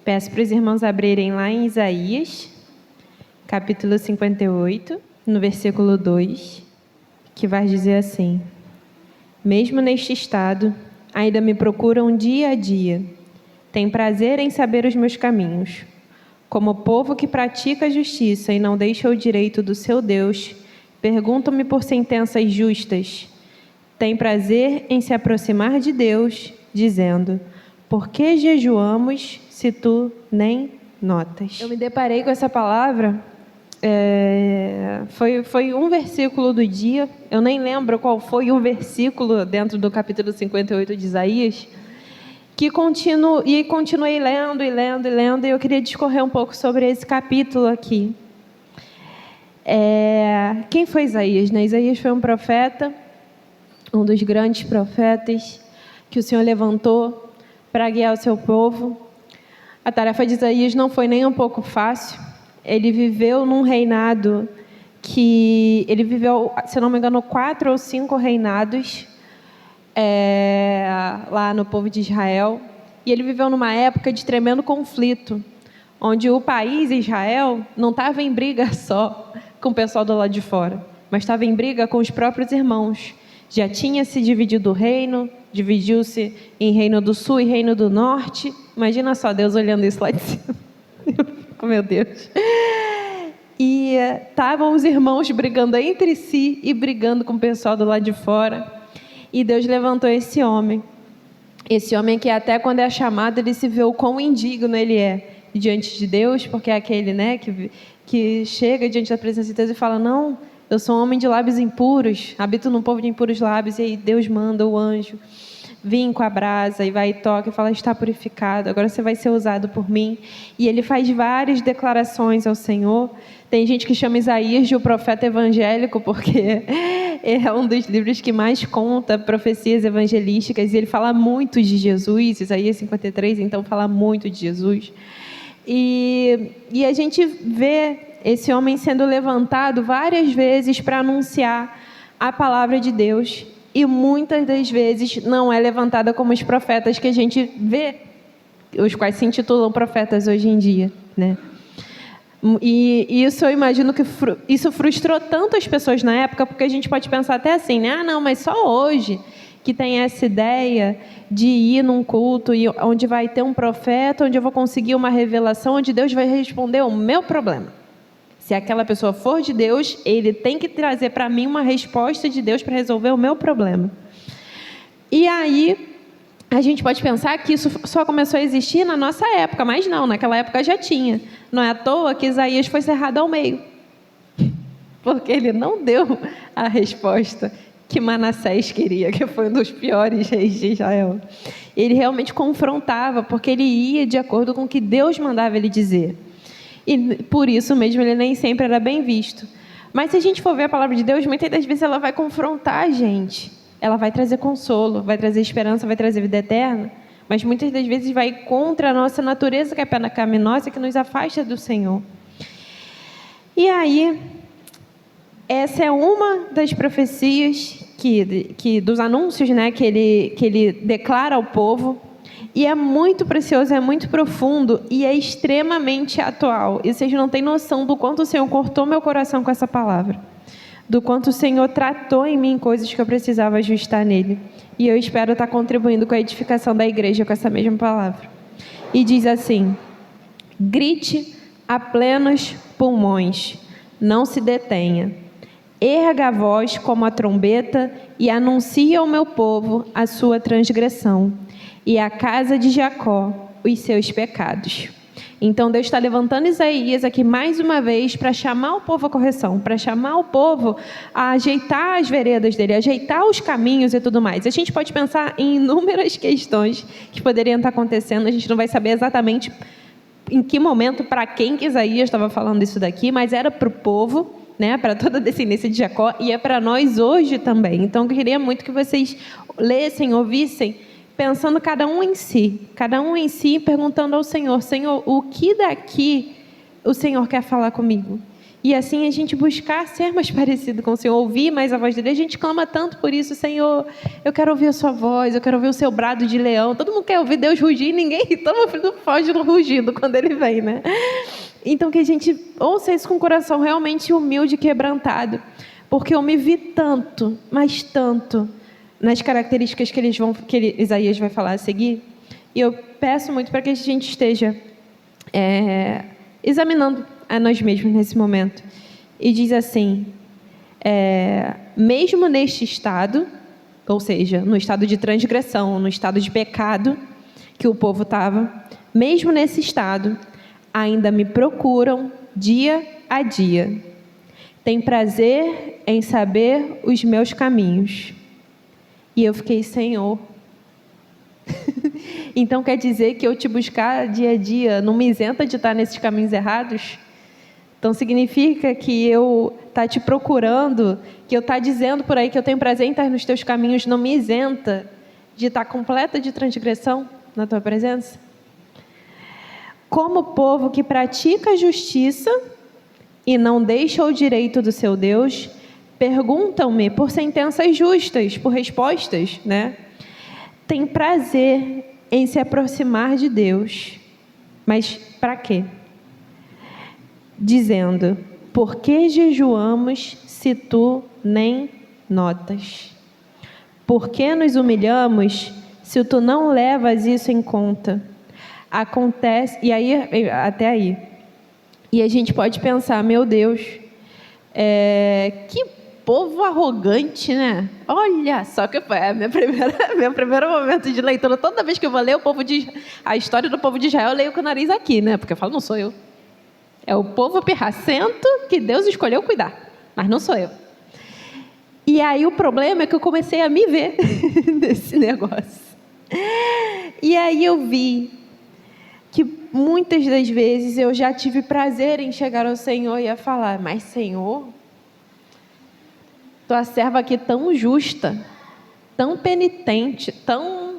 Peço para os irmãos abrirem lá em Isaías, capítulo 58, no versículo 2, que vai dizer assim: Mesmo neste estado, ainda me procuram dia a dia. Tem prazer em saber os meus caminhos. Como povo que pratica a justiça e não deixa o direito do seu Deus, perguntam-me por sentenças justas. Tem prazer em se aproximar de Deus, dizendo: Por que jejuamos se tu nem notas? Eu me deparei com essa palavra, foi um versículo do dia, eu nem lembro qual foi o versículo dentro do capítulo 58 de Isaías, que continuei lendo, e eu queria discorrer um pouco sobre esse capítulo aqui. Quem foi Isaías? Né? Isaías foi um profeta, um dos grandes profetas que o Senhor levantou para guiar o seu povo. A tarefa de Isaías não foi nem um pouco fácil. Ele viveu num reinado ele viveu, se não me engano, 4 ou 5 reinados lá no povo de Israel. E ele viveu numa época de tremendo conflito, onde o país, Israel, não estava em briga só com o pessoal do lado de fora, mas estava em briga com os próprios irmãos. Já tinha se dividido o reino, dividiu-se em reino do sul e reino do norte. Imagina só Deus olhando isso lá de cima. Oh, meu Deus. E estavam os irmãos brigando entre si e brigando com o pessoal do lado de fora. E Deus levantou esse homem. Esse homem que até quando é chamado, ele se vê o quão indigno ele é diante de Deus, porque é aquele, né, que chega diante da presença de Deus e fala: não, eu sou um homem de lábios impuros, habito num povo de impuros lábios. E aí Deus manda o anjo vir com a brasa e vai e toca e fala: está purificado, agora você vai ser usado por mim. E ele faz várias declarações ao Senhor. Tem gente que chama Isaías de o profeta evangélico, porque é um dos livros que mais conta profecias evangelísticas, e ele fala muito de Jesus. Isaías 53, então, fala muito de Jesus. E a gente vê esse homem sendo levantado várias vezes para anunciar a palavra de Deus, e muitas das vezes não é levantada como os profetas que a gente vê, os quais se intitulam profetas hoje em dia, né? E isso, eu imagino que isso frustrou tanto as pessoas na época, porque a gente pode pensar até assim, né? Ah, não, mas só hoje que tem essa ideia de ir num culto onde vai ter um profeta, onde eu vou conseguir uma revelação, onde Deus vai responder o meu problema. Se aquela pessoa for de Deus, ele tem que trazer para mim uma resposta de Deus para resolver o meu problema. E aí a gente pode pensar que isso só começou a existir na nossa época, mas não, naquela época já tinha. Não é à toa que Isaías foi cerrado ao meio, porque ele não deu a resposta que Manassés queria, que foi um dos piores reis de Israel. Ele realmente confrontava, porque ele ia de acordo com o que Deus mandava ele dizer. E por isso mesmo ele nem sempre era bem visto. Mas se a gente for ver a palavra de Deus, muitas das vezes ela vai confrontar a gente. Ela vai trazer consolo, vai trazer esperança, vai trazer vida eterna. Mas muitas das vezes vai contra a nossa natureza, que é pecaminosa, que nos afasta do Senhor. E aí, essa é uma das profecias dos anúncios, né, que ele declara ao povo. E é muito precioso, é muito profundo e é extremamente atual. E vocês não têm noção do quanto o Senhor cortou meu coração com essa palavra. Do quanto o Senhor tratou em mim coisas que eu precisava ajustar nele. E eu espero estar contribuindo com a edificação da igreja com essa mesma palavra. E diz assim: grite a plenos pulmões, não se detenha. Erga a voz como a trombeta e anuncie ao meu povo a sua transgressão e à casa de Jacó os seus pecados. Então Deus está levantando Isaías aqui mais uma vez para chamar o povo à correção, para chamar o povo a ajeitar as veredas dele, ajeitar os caminhos e tudo mais. A gente pode pensar em inúmeras questões que poderiam estar acontecendo, a gente não vai saber exatamente em que momento, para quem que Isaías estava falando isso daqui, mas era para o povo, né, para toda a descendência de Jacó, e é para nós hoje também. Então eu queria muito que vocês lessem, ouvissem, pensando cada um em si, perguntando ao Senhor: Senhor, o que daqui o Senhor quer falar comigo? E assim a gente buscar ser mais parecido com o Senhor, ouvir mais a voz dele. A gente clama tanto por isso: Senhor, eu quero ouvir a sua voz, eu quero ouvir o seu brado de leão. Todo mundo quer ouvir Deus rugir, todo mundo foge do rugido quando ele vem, né? Então que a gente ouça isso com o coração realmente humilde e quebrantado. Porque eu me vi tanto, mas tanto, nas características que Isaías vai falar a seguir. E eu peço muito para que a gente esteja examinando a nós mesmos nesse momento. E diz assim: mesmo neste estado, ou seja, no estado de transgressão, no estado de pecado que o povo estava, mesmo nesse estado, ainda me procuram dia a dia. Tem prazer em saber os meus caminhos. E eu fiquei: Senhor, então quer dizer que eu te buscar dia a dia não me isenta de estar nesses caminhos errados? Então significa que eu estar te procurando, que eu estar dizendo por aí que eu tenho prazer em estar nos teus caminhos, não me isenta de estar completa de transgressão na tua presença? Como povo que pratica a justiça e não deixa o direito do seu Deus, perguntam-me por sentenças justas, por respostas, né? Tem prazer em se aproximar de Deus, mas para quê? Dizendo: por que jejuamos se tu nem notas? Por que nos humilhamos se tu não levas isso em conta? Acontece, e aí, até aí. E a gente pode pensar: meu Deus, que povo arrogante, né? Olha só que foi meu primeiro momento de leitura. Toda vez que eu vou ler a história do povo de Israel, eu leio com o nariz aqui, né? Porque eu falo: não sou eu. É o povo pirracento que Deus escolheu cuidar, mas não sou eu. E aí o problema é que eu comecei a me ver nesse negócio. E aí eu vi que muitas das vezes eu já tive prazer em chegar ao Senhor e a falar: mas Senhor, tua serva aqui tão justa, tão penitente, tão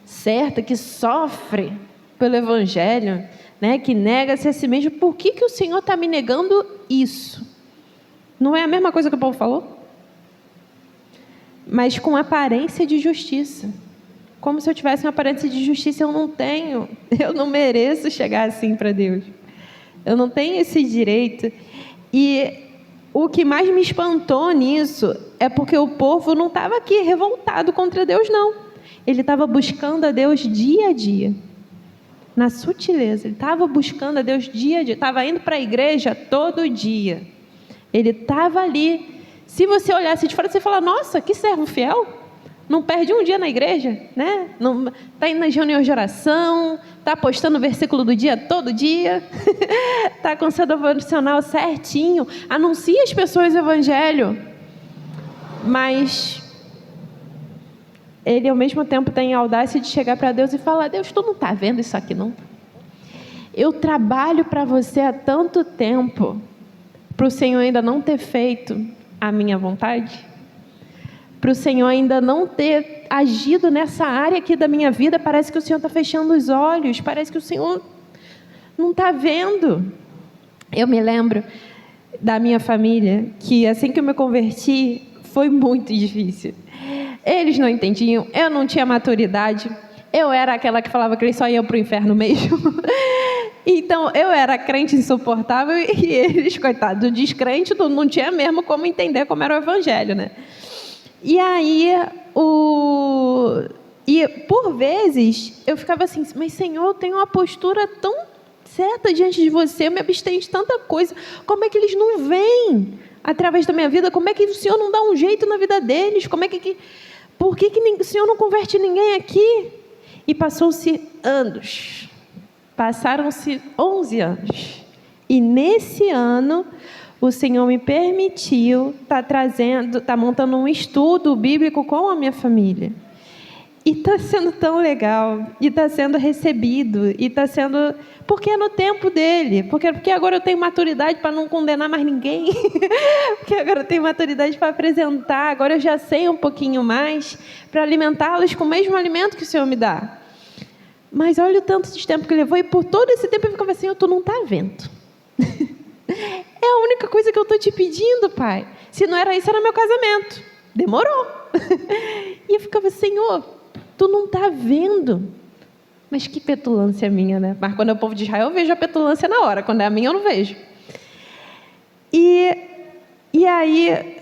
certa, que sofre pelo Evangelho, né, que nega-se a si mesmo, por que o Senhor está me negando isso? Não é a mesma coisa que o povo falou? Mas com aparência de justiça. Como se eu tivesse uma aparência de justiça. Eu não tenho. Eu não mereço chegar assim para Deus. Eu não tenho esse direito. E o que mais me espantou nisso é porque o povo não estava aqui revoltado contra Deus, não. Ele estava buscando a Deus dia a dia. Na sutileza. Ele estava buscando a Deus dia a dia. Estava indo para a igreja todo dia. Ele estava ali. Se você olhasse de fora, você fala: nossa, que servo fiel. Não perde um dia na igreja, né? Está indo nas reuniões de oração, está postando o versículo do dia todo dia, está com seu devocional certinho, anuncia às pessoas o evangelho. Mas ele, ao mesmo tempo, tem a audácia de chegar para Deus e falar: Deus, tu não está vendo isso aqui, não? Eu trabalho para você há tanto tempo, para o Senhor ainda não ter feito a minha vontade? Para o Senhor ainda não ter agido nessa área aqui da minha vida? Parece que o Senhor está fechando os olhos, parece que o Senhor não está vendo. Eu me lembro da minha família, que assim que eu me converti, foi muito difícil. Eles não entendiam, eu não tinha maturidade, eu era aquela que falava que eles só iam para o inferno mesmo. Então, eu era crente insuportável e eles, coitados, descrente, não tinha mesmo como entender como era o evangelho, né? E aí, e por vezes, eu ficava assim: mas Senhor, eu tenho uma postura tão certa diante de você, eu me abstenho de tanta coisa, como é que eles não veem através da minha vida? Como é que o Senhor não dá um jeito na vida deles? Por que o Senhor não converte ninguém aqui? E passou-se anos, passaram-se 11 anos, e nesse ano o Senhor me permitiu estar montando um estudo bíblico com a minha família. E está sendo tão legal, e está sendo recebido, e está sendo... Porque é no tempo dele, porque agora eu tenho maturidade para não condenar mais ninguém, porque agora eu tenho maturidade para apresentar, agora eu já sei um pouquinho mais, para alimentá-los com o mesmo alimento que o Senhor me dá. Mas olha o tanto de tempo que levou, e por todo esse tempo eu ficava assim: tu não está vendo. É a única coisa que eu estou te pedindo, Pai. Se não era isso, era meu casamento. Demorou. E eu ficava, Senhor, tu não está vendo. Mas que petulância minha, né? Mas quando é o povo de Israel, eu vejo a petulância na hora. Quando é a minha, eu não vejo. E aí,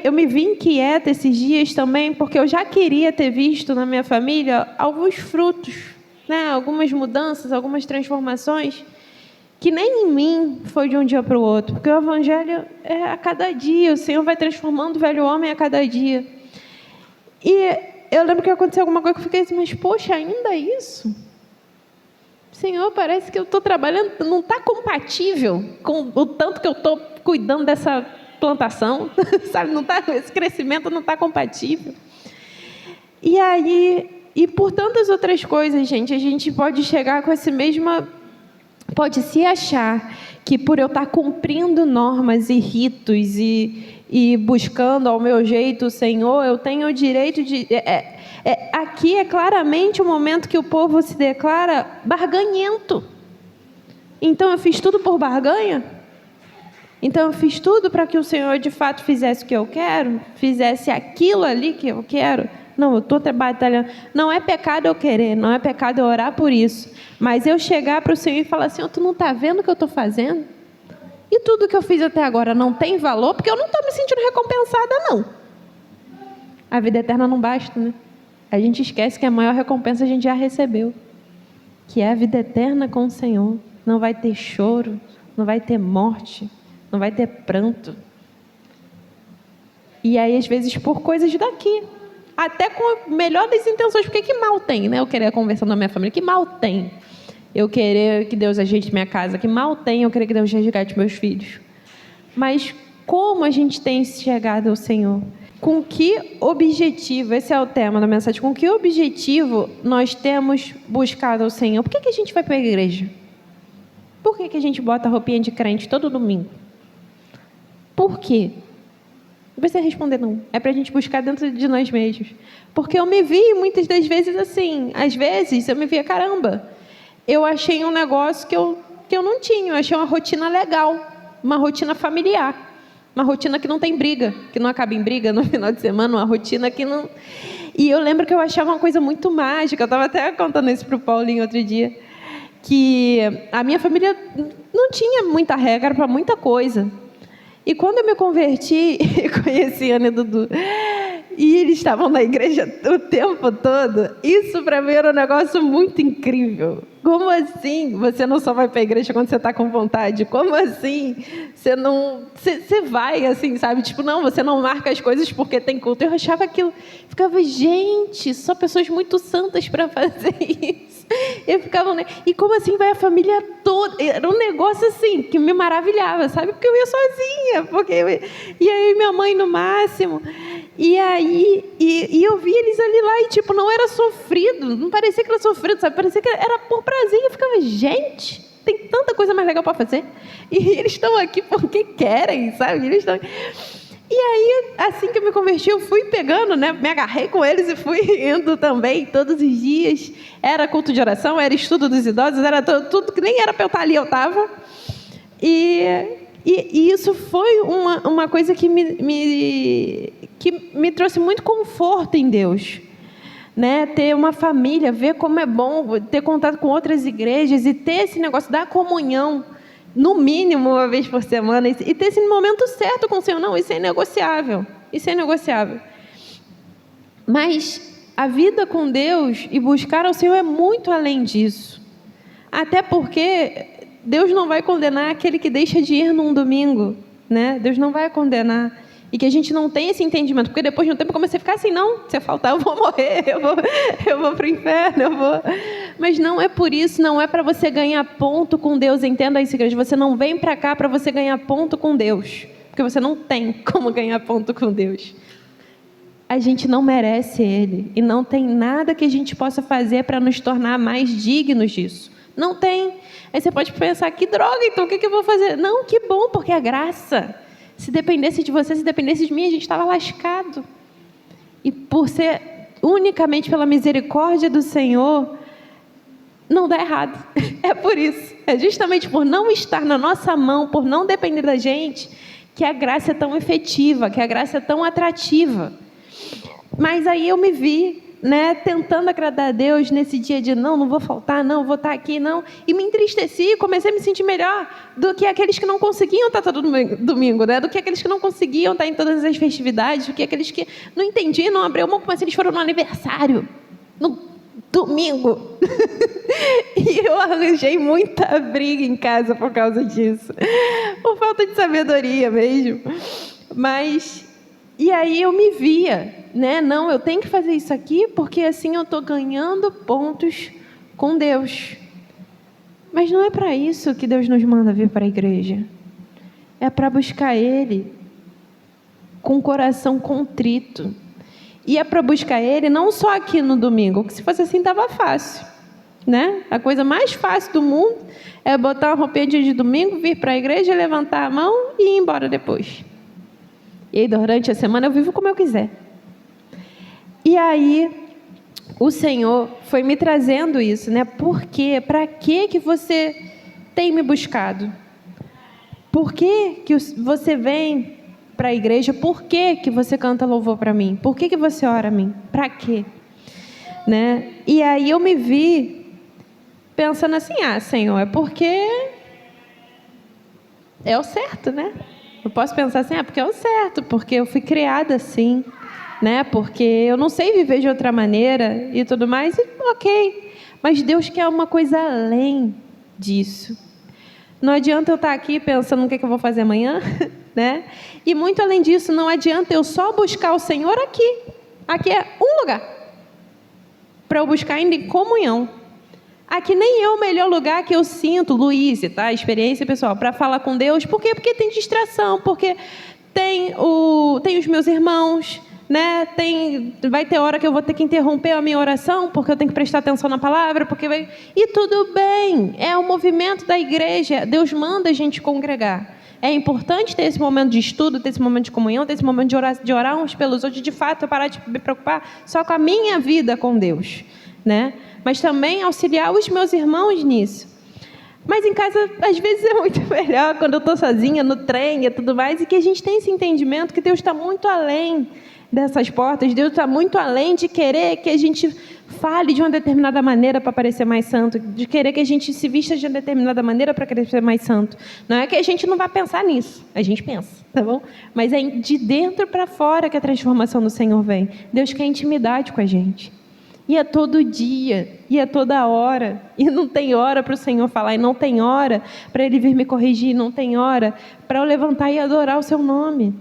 eu me vi inquieta esses dias também, porque eu já queria ter visto na minha família alguns frutos, né? Algumas mudanças, algumas transformações, que nem em mim foi de um dia para o outro, porque o Evangelho é a cada dia, o Senhor vai transformando o velho homem a cada dia. E eu lembro que aconteceu alguma coisa que eu fiquei assim, mas poxa, ainda isso? Senhor, parece que eu estou trabalhando, não está compatível com o tanto que eu estou cuidando dessa plantação, sabe? Não tá, esse crescimento não está compatível. E aí, e por tantas outras coisas, gente, a gente pode chegar com esse mesmo, pode se achar que por eu estar cumprindo normas e ritos e buscando ao meu jeito o Senhor, eu tenho o direito de... aqui é claramente o momento que o povo se declara barganhento. Então eu fiz tudo por barganha? Então eu fiz tudo para que o Senhor de fato fizesse o que eu quero? Fizesse aquilo ali que eu quero? Não, eu estou batalhando. Não é pecado eu querer, não é pecado eu orar por isso. Mas eu chegar para o Senhor e falar assim, tu não está vendo o que eu estou fazendo? E tudo que eu fiz até agora não tem valor? Porque eu não estou me sentindo recompensada, não. A vida eterna não basta, né? A gente esquece que a maior recompensa a gente já recebeu, que é a vida eterna com o Senhor. Não vai ter choro, não vai ter morte, não vai ter pranto. E aí, às vezes, por coisas daqui, até com a melhor das intenções, porque que mal tem, né? Eu querer a conversão da minha família, que mal tem eu querer que Deus ajeite minha casa, que mal tem eu querer que Deus resgate meus filhos. Mas como a gente tem chegado ao Senhor? Com que objetivo, esse é o tema da mensagem, com que objetivo nós temos buscado ao Senhor? Por que a gente vai para a igreja? Por que a gente bota a roupinha de crente todo domingo? Por quê? Não precisa responder não. É para a gente buscar dentro de nós mesmos. Porque eu me vi muitas das vezes assim. Às vezes eu me via, caramba, eu achei um negócio que eu não tinha. Eu achei uma rotina legal. Uma rotina familiar. Uma rotina que não tem briga. Que não acaba em briga no final de semana. Uma rotina que não... E eu lembro que eu achava uma coisa muito mágica. Eu estava até contando isso para o Paulinho outro dia. Que a minha família não tinha muita regra para muita coisa. E quando eu me converti, conheci a Ana e Dudu, e eles estavam na igreja o tempo todo, isso para mim era um negócio muito incrível. Como assim você não só vai para a igreja quando você está com vontade? Como assim você não... Você vai assim, sabe? Tipo, não, você não marca as coisas porque tem culto. Eu achava aquilo... Ficava, gente, só pessoas muito santas para fazer isso. Eu ficava, né? E como assim vai a família toda? Era um negócio assim que me maravilhava, sabe? Porque eu ia sozinha, e aí minha mãe no máximo. E aí eu vi eles ali lá e tipo, não era sofrido, não parecia que era sofrido, sabe? Parecia que era por prazer. Eu ficava, gente, tem tanta coisa mais legal para fazer. E eles estão aqui porque querem, sabe? Eles estão... E aí, assim que eu me converti, eu fui pegando, né? Me agarrei com eles e fui indo também, todos os dias. Era culto de oração, era estudo dos idosos, era tudo que nem era para eu estar ali, eu estava. E isso foi uma coisa que me trouxe muito conforto em Deus. Né? Ter uma família, ver como é bom ter contato com outras igrejas e ter esse negócio da comunhão, no mínimo uma vez por semana, e ter esse momento certo com o Senhor. Não, isso é inegociável. Isso é inegociável. Mas a vida com Deus e buscar ao Senhor é muito além disso. Até porque Deus não vai condenar aquele que deixa de ir num domingo. Né? Deus não vai condenar. E que a gente não tem esse entendimento. Porque depois de um tempo eu comecei a ficar assim, não, se eu faltar eu vou morrer, eu vou para o inferno, Mas não é por isso, não é para você ganhar ponto com Deus. Entenda isso, igreja. Você não vem para cá para você ganhar ponto com Deus. Porque você não tem como ganhar ponto com Deus. A gente não merece Ele. E não tem nada que a gente possa fazer para nos tornar mais dignos disso. Não tem. Aí você pode pensar, que droga, então o que eu vou fazer? Não, que bom, porque é graça. Se dependesse de você, se dependesse de mim, a gente estava lascado. E por ser unicamente pela misericórdia do Senhor, não dá errado. É por isso, é justamente por não estar na nossa mão, por não depender da gente, que a graça é tão efetiva, que a graça é tão atrativa. Mas aí eu me vi, né, tentando agradar a Deus nesse dia de não vou faltar, não vou estar aqui, não. E me entristeci, comecei a me sentir melhor do que aqueles que não conseguiam estar todo domingo, né? Do que aqueles que não conseguiam estar em todas as festividades, do que aqueles que não entendiam, não abriam mão, mas eles foram no aniversário, no domingo. E eu arranjei muita briga em casa por causa disso, por falta de sabedoria mesmo. E aí eu me via, né? Não, eu tenho que fazer isso aqui porque assim eu estou ganhando pontos com Deus. Mas não é para isso que Deus nos manda vir para a igreja. É para buscar Ele com o coração contrito. E é para buscar Ele não só aqui no domingo, que se fosse assim estava fácil, né? A coisa mais fácil do mundo é botar uma roupinha de domingo, vir para a igreja, levantar a mão e ir embora depois. E aí, durante a semana, eu vivo como eu quiser. E aí, o Senhor foi me trazendo isso, né? Por quê? Para que você tem me buscado? Por que você vem para a igreja? Por que você canta louvor para mim? Por que você ora a mim? Para quê? Né? E aí, eu me vi pensando assim, Senhor, é porque é o certo, né? Eu posso pensar assim, porque é o certo, porque eu fui criada assim, né? Porque eu não sei viver de outra maneira e tudo mais, e ok. Mas Deus quer uma coisa além disso. Não adianta eu estar aqui pensando no que eu vou fazer amanhã, né? E muito além disso, não adianta eu só buscar o Senhor aqui. Aqui é um lugar para eu buscar ainda em comunhão. Aqui nem é o melhor lugar que eu sinto, Luiz, tá? Experiência pessoal, para falar com Deus. Por quê? Porque tem distração, porque tem os meus irmãos, né? Vai ter hora que eu vou ter que interromper a minha oração, porque eu tenho que prestar atenção na palavra, e tudo bem, é o movimento da igreja, Deus manda a gente congregar. É importante ter esse momento de estudo, ter esse momento de comunhão, ter esse momento de orar uns pelos outros, de fato, eu parar de me preocupar só com a minha vida com Deus, né? Mas também auxiliar os meus irmãos nisso. Mas em casa, às vezes, é muito melhor quando eu estou sozinha, no trem e tudo mais, e que a gente tem esse entendimento que Deus está muito além dessas portas, Deus está muito além de querer que a gente fale de uma determinada maneira para parecer mais santo, de querer que a gente se vista de uma determinada maneira para querer ser mais santo. Não é que a gente não vai pensar nisso, a gente pensa, tá bom? Mas é de dentro para fora que a transformação do Senhor vem. Deus quer intimidade com a gente. E é todo dia, e é toda hora, e não tem hora para o Senhor falar, e não tem hora para Ele vir me corrigir, não tem hora para eu levantar e adorar o Seu nome.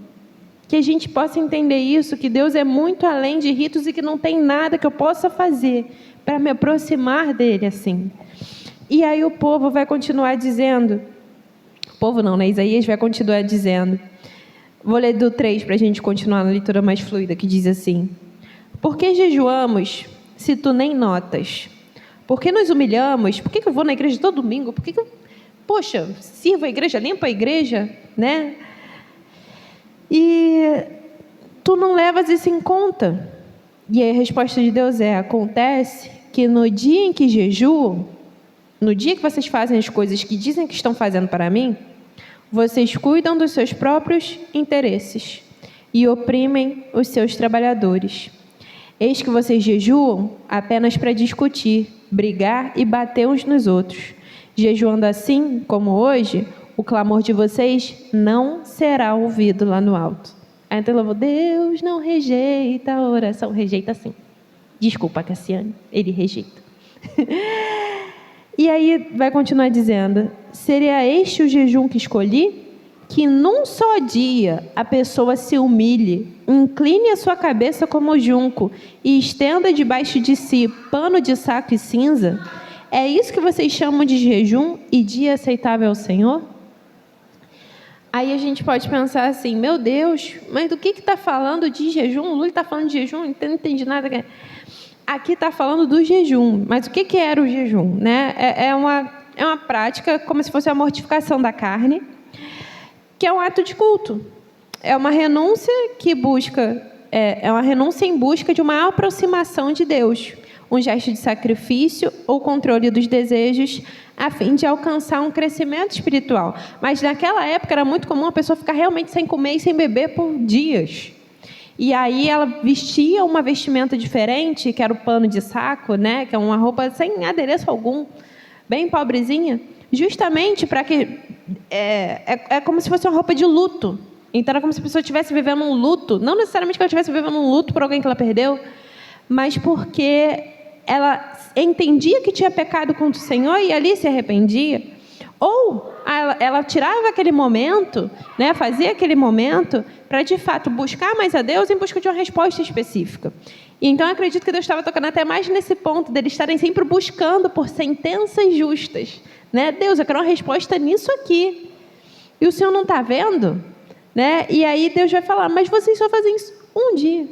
Que a gente possa entender isso, que Deus é muito além de ritos e que não tem nada que eu possa fazer para me aproximar dEle assim. E aí o povo vai continuar dizendo, o povo não, né? Isaías vai continuar dizendo, vou ler do 3 para a gente continuar na leitura mais fluida, que diz assim: por que jejuamos se tu nem notas? Por que nos humilhamos? Por que eu vou na igreja todo domingo? Por que poxa, sirvo a igreja, limpo a igreja, né? E tu não levas isso em conta. E aí a resposta de Deus acontece que no dia em que jejuam, no dia que vocês fazem as coisas que dizem que estão fazendo para mim, vocês cuidam dos seus próprios interesses e oprimem os seus trabalhadores. Eis que vocês jejuam apenas para discutir, brigar e bater uns nos outros. Jejuando assim, como hoje, o clamor de vocês não será ouvido lá no alto. Aí então eu vou, Deus não rejeita a oração. Rejeita sim. Desculpa, Cassiane, Ele rejeita. E aí vai continuar dizendo, seria este o jejum que escolhi? Que num só dia a pessoa se humilhe, incline a sua cabeça como junco e estenda debaixo de si pano de saco e cinza? É isso que vocês chamam de jejum e dia aceitável ao Senhor? Aí a gente pode pensar assim, meu Deus, mas do que está falando de jejum? O Lula está falando de jejum, não entendi nada. Aqui está falando do jejum, mas o que era o jejum? Né? É uma prática como se fosse a mortificação da carne, que é um ato de culto. É uma renúncia que busca, é uma renúncia em busca de uma aproximação de Deus. um gesto de sacrifício ou controle dos desejos a fim de alcançar um crescimento espiritual. Mas naquela época era muito comum a pessoa ficar realmente sem comer e sem beber por dias. E aí ela vestia uma vestimenta diferente, que era o pano de saco, né? Que é uma roupa sem adereço algum, bem pobrezinha, justamente para que... É como se fosse uma roupa de luto. Então era como se a pessoa estivesse vivendo um luto, não necessariamente que ela estivesse vivendo um luto por alguém que ela perdeu, mas porque ela entendia que tinha pecado contra o Senhor e ali se arrependia. Ou ela tirava aquele momento, né, fazia aquele momento para, de fato, buscar mais a Deus em busca de uma resposta específica. E então eu acredito que Deus estava tocando até mais nesse ponto, deles estarem sempre buscando por sentenças justas. Né? Deus, eu quero uma resposta nisso aqui. E o Senhor não está vendo? Né? E aí Deus vai falar, mas vocês só fazem isso um dia.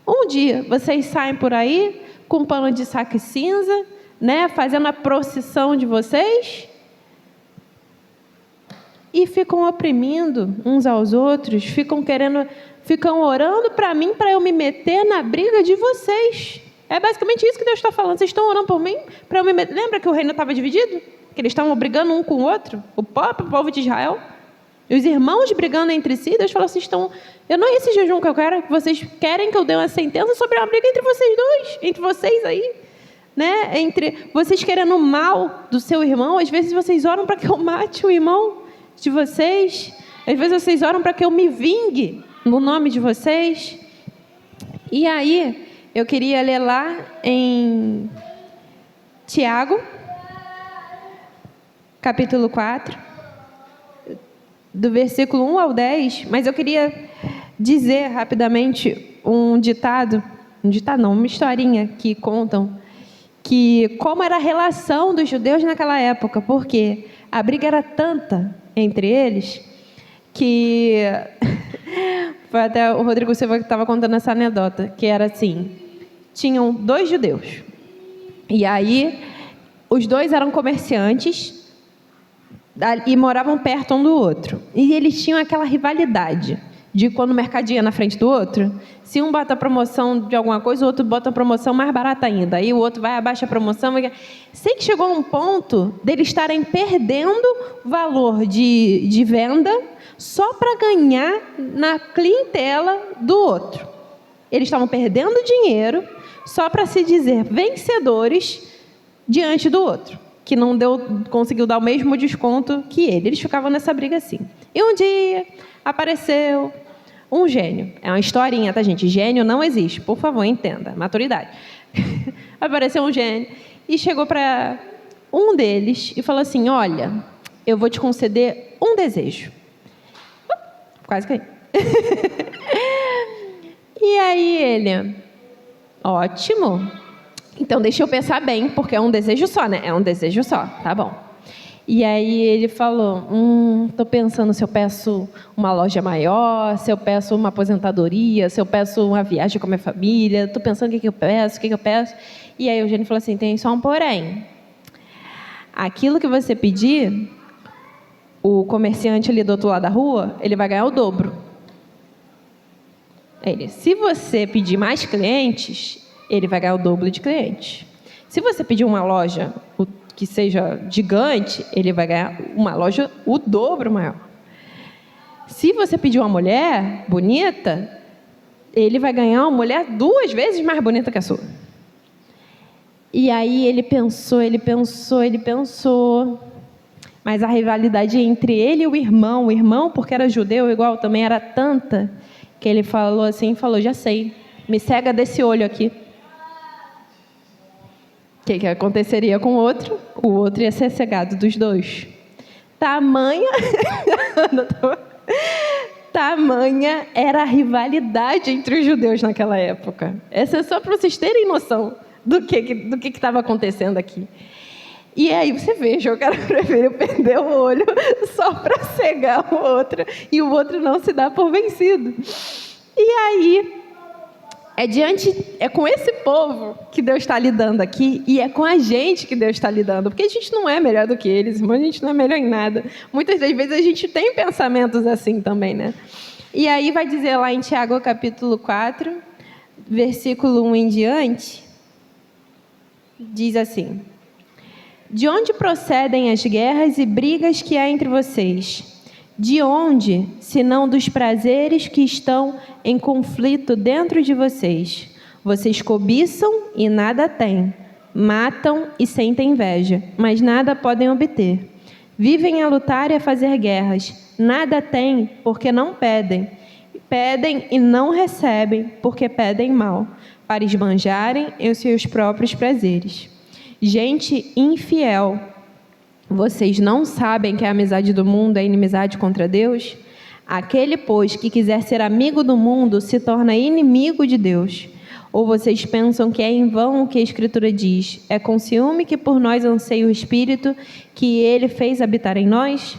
Um dia. Vocês saem por aí com pano de saco cinza, né? Fazendo a procissão de vocês e ficam oprimindo uns aos outros, ficam orando para mim, para eu me meter na briga de vocês. É basicamente isso que Deus está falando. Vocês estão orando por mim para eu me meter. Lembra que o reino estava dividido? Que eles estavam brigando um com o outro? O próprio povo de Israel? E os irmãos brigando entre si. Deus falou, eu não é esse jejum que eu quero. Vocês querem que eu dê uma sentença sobre uma briga entre vocês dois? Entre vocês aí? Né? Entre vocês querendo o mal do seu irmão. Às vezes vocês oram para que eu mate o irmão de vocês. Às vezes vocês oram para que eu me vingue no nome de vocês. E aí, eu queria ler lá em Tiago, capítulo 4, do versículo 1 ao 10, mas eu queria dizer rapidamente uma historinha que contam que como era a relação dos judeus naquela época, porque a briga era tanta entre eles que foi até o Rodrigo Silva que estava contando essa anedota, que era assim, tinham 2 judeus, e aí os 2 eram comerciantes e moravam perto um do outro, e eles tinham aquela rivalidade de quando o mercadinho ia na frente do outro, se um bota a promoção de alguma coisa, o outro bota a promoção mais barata ainda, aí o outro vai abaixo a promoção, sei que chegou a um ponto deles estarem perdendo valor de venda só para ganhar na clientela do outro. Eles estavam perdendo dinheiro só para se dizer vencedores diante do outro, que não conseguiu dar o mesmo desconto que ele. Eles ficavam nessa briga assim. E um dia apareceu um gênio. É uma historinha, tá, gente? Gênio não existe. Por favor, entenda. Maturidade. Apareceu um gênio e chegou para um deles e falou assim, olha, eu vou te conceder um desejo. Quase caí. E aí ele, ótimo. Então deixa eu pensar bem, porque é um desejo só, né? É um desejo só, tá bom. E aí ele falou, estou pensando se eu peço uma loja maior, se eu peço uma aposentadoria, se eu peço uma viagem com a minha família, estou pensando o que eu peço. E aí o Eugênio falou assim, tem só um porém. Aquilo que você pedir, o comerciante ali do outro lado da rua, ele vai ganhar o dobro. Se você pedir mais clientes, ele vai ganhar o dobro de clientes. Se você pedir uma loja que seja gigante, ele vai ganhar uma loja o dobro maior. Se você pedir uma mulher bonita, ele vai ganhar uma mulher 2 vezes mais bonita que a sua. E aí ele pensou, mas a rivalidade entre ele e o irmão, porque era judeu igual, também era tanta, que ele falou, já sei, me cega desse olho aqui. O que aconteceria com o outro? O outro ia ser cegado dos 2. Tamanha era a rivalidade entre os judeus naquela época. Essa é só para vocês terem noção do que estava acontecendo aqui. E aí você veja, o cara preferiu perder o olho só para cegar o outro, e o outro não se dá por vencido. E aí, é com esse povo que Deus está lidando aqui, e é com a gente que Deus está lidando, porque a gente não é melhor do que eles, irmão, a gente não é melhor em nada. Muitas das vezes a gente tem pensamentos assim também, né? E aí vai dizer lá em Tiago capítulo 4, versículo 1 em diante, diz assim: de onde procedem as guerras e brigas que há entre vocês? De onde, senão dos prazeres que estão em conflito dentro de vocês? Vocês cobiçam e nada têm, matam e sentem inveja, mas nada podem obter. Vivem a lutar e a fazer guerras, nada têm porque não pedem. Pedem e não recebem porque pedem mal, para esbanjarem os seus próprios prazeres. Gente infiel, vocês não sabem que a amizade do mundo é inimizade contra Deus? Aquele, pois, que quiser ser amigo do mundo se torna inimigo de Deus. Ou vocês pensam que é em vão o que a Escritura diz? É com ciúme que por nós anseia o Espírito que Ele fez habitar em nós?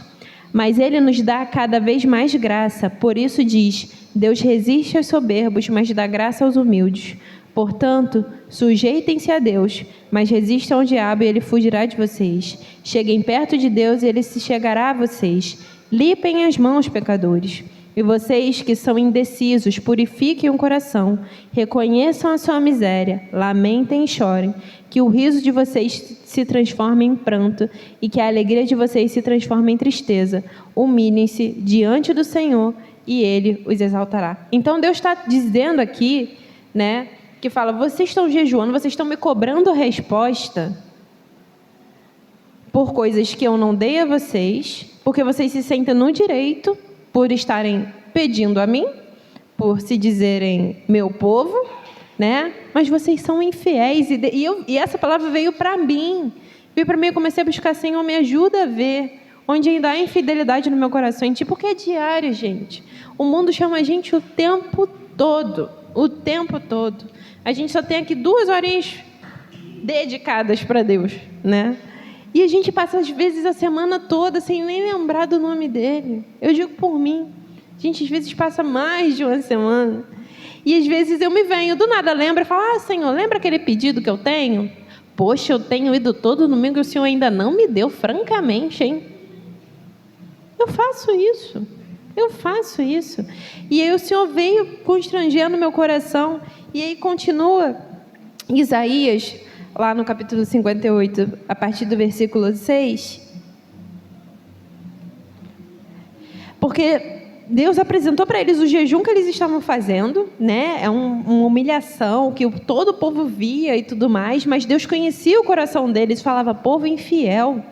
Mas Ele nos dá cada vez mais graça. Por isso diz: Deus resiste aos soberbos, mas dá graça aos humildes. Portanto, sujeitem-se a Deus, mas resistam ao diabo e ele fugirá de vocês. Cheguem perto de Deus e ele se chegará a vocês. Limpem as mãos, pecadores. E vocês que são indecisos, purifiquem o coração. Reconheçam a sua miséria, lamentem e chorem. Que o riso de vocês se transforme em pranto e que a alegria de vocês se transforme em tristeza. Humilhem-se diante do Senhor e Ele os exaltará. Então Deus está dizendo aqui, né, que fala: vocês estão jejuando, vocês estão me cobrando resposta por coisas que eu não dei a vocês, porque vocês se sentem no direito por estarem pedindo a mim, por se dizerem meu povo, né? Mas vocês são infiéis. E essa palavra veio para mim. Veio para mim, eu comecei a buscar: Senhor, me ajuda a ver onde ainda há infidelidade no meu coração. Porque é diário, gente. O mundo chama a gente o tempo todo. O tempo todo. A gente só tem aqui 2 horinhas dedicadas para Deus, né? E a gente passa, às vezes, a semana toda sem nem lembrar do nome dele. Eu digo por mim. A gente, às vezes, passa mais de uma semana. E, às vezes, eu me venho, do nada lembro e falo: ah, Senhor, lembra aquele pedido que eu tenho? Poxa, eu tenho ido todo domingo e o Senhor ainda não me deu, francamente, hein? Eu faço isso. Eu faço isso. E aí o Senhor veio constrangendo meu coração. E aí continua Isaías, lá no capítulo 58, a partir do versículo 6. Porque Deus apresentou para eles o jejum que eles estavam fazendo, né? É uma humilhação que todo o povo via e tudo mais, mas Deus conhecia o coração deles, falava: povo infiel,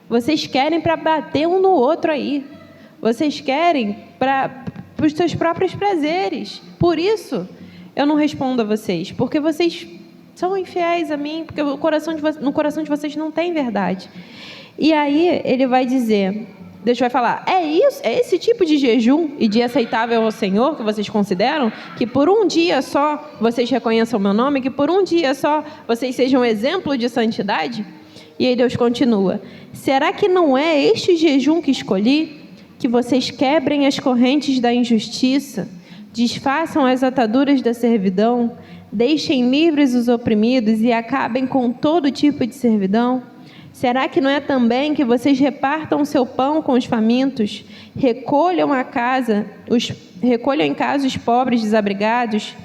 vocês querem para bater um no outro aí, vocês querem para os seus próprios prazeres, por isso eu não respondo a vocês, porque vocês são infiéis a mim, porque no coração de vocês não tem verdade. E aí ele vai dizer, Deus vai falar: é isso, é esse tipo de jejum e de aceitável ao Senhor que vocês consideram? Que por um dia só vocês reconheçam o meu nome? Que por um dia só vocês sejam exemplo de santidade? E aí Deus continua: será que não é este jejum que escolhi? Que vocês quebrem as correntes da injustiça, desfaçam as ataduras da servidão, deixem livres os oprimidos e acabem com todo tipo de servidão? Será que não é também que vocês repartam seu pão com os famintos, recolham em casa os pobres desabrigados,